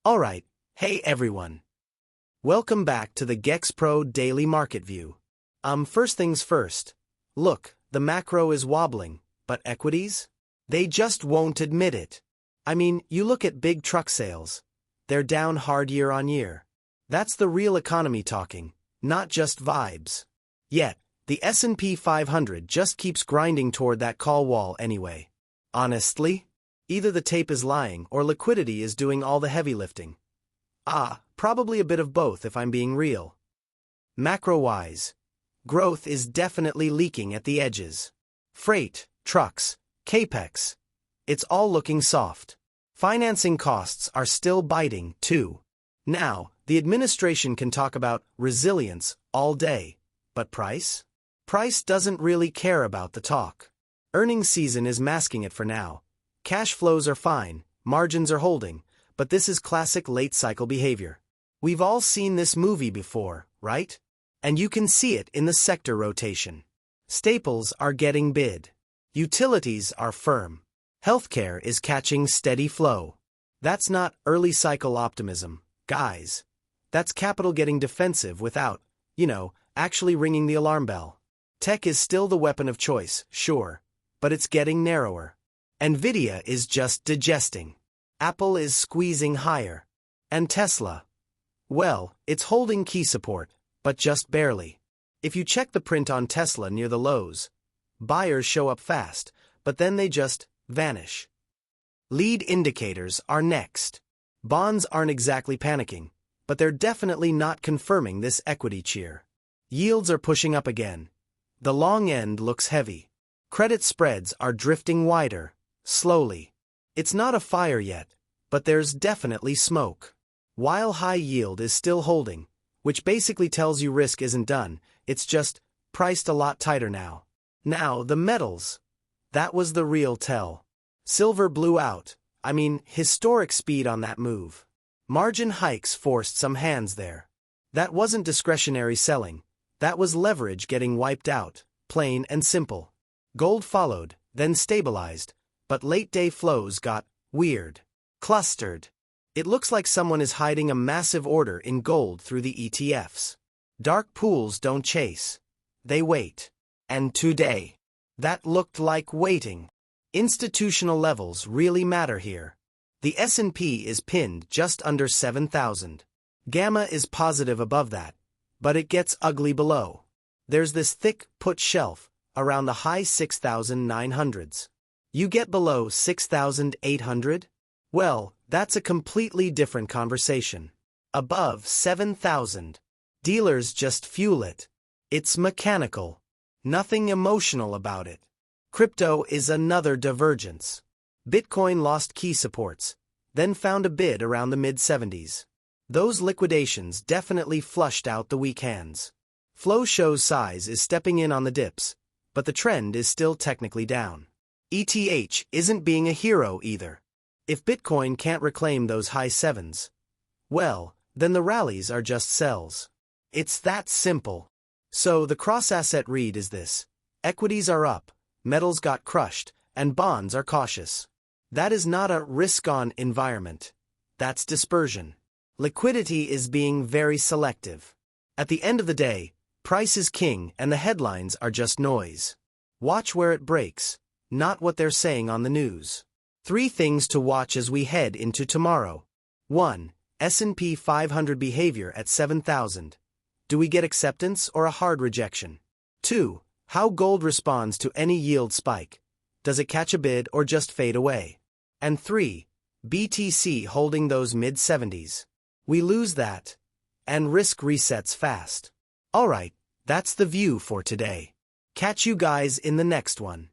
Alright, hey everyone. Welcome back to the Gex Pro Daily Market View. First things first. Look, the macro is wobbling, but equities? They just won't admit it. I mean, you look at big truck sales. They're down hard year on year. That's the real economy talking, not just vibes. Yet, the S&P 500 just keeps grinding toward that call wall anyway. Honestly? Either the tape is lying or liquidity is doing all the heavy lifting. Probably a bit of both if I'm being real. Macro-wise, growth is definitely leaking at the edges. Freight, trucks, capex. It's all looking soft. Financing costs are still biting, too. Now, the administration can talk about resilience all day, but price? Price doesn't really care about the talk. Earnings season is masking it for now. Cash flows are fine, margins are holding, but this is classic late-cycle behavior. We've all seen this movie before, right? And you can see it in the sector rotation. Staples are getting bid. Utilities are firm. Healthcare is catching steady flow. That's not early-cycle optimism, guys. That's capital getting defensive without, actually ringing the alarm bell. Tech is still the weapon of choice, sure, but it's getting narrower. Nvidia is just digesting. Apple is squeezing higher. And Tesla? Well, it's holding key support, but just barely. If you check the print on Tesla near the lows, buyers show up fast, but then they just vanish. Lead indicators are next. Bonds aren't exactly panicking, but they're definitely not confirming this equity cheer. Yields are pushing up again. The long end looks heavy. Credit spreads are drifting wider. Slowly. It's not a fire yet, but there's definitely smoke. While high yield is still holding, which basically tells you risk isn't done, it's just priced a lot tighter now. Now, the metals. That was the real tell. Silver blew out. Historic speed on that move. Margin hikes forced some hands there. That wasn't discretionary selling. That was leverage getting wiped out, plain and simple. Gold followed, then stabilized. But late-day flows got weird. Clustered. It looks like someone is hiding a massive order in gold through the ETFs. Dark pools don't chase. They wait. And today, that looked like waiting. Institutional levels really matter here. The S&P is pinned just under 7,000. Gamma is positive above that, but it gets ugly below. There's this thick put shelf around the high 6,900s. You get below 6,800? Well, that's a completely different conversation. Above 7,000. Dealers just fuel it. It's mechanical. Nothing emotional about it. Crypto is another divergence. Bitcoin lost key supports, then found a bid around the mid-70s. Those liquidations definitely flushed out the weak hands. Flow shows size is stepping in on the dips, but the trend is still technically down. ETH isn't being a hero either. If Bitcoin can't reclaim those high sevens, well, then the rallies are just sells. It's that simple. So the cross-asset read is this. Equities are up, metals got crushed, and bonds are cautious. That is not a risk-on environment. That's dispersion. Liquidity is being very selective. At the end of the day, price is king and the headlines are just noise. Watch where it breaks. Not what they're saying on the news. 3 things to watch as we head into tomorrow. 1. S&P 500 behavior at 7,000. Do we get acceptance or a hard rejection? 2. How gold responds to any yield spike. Does it catch a bid or just fade away? And 3. BTC holding those mid-70s. We lose that, and risk resets fast. Alright, that's the view for today. Catch you guys in the next one.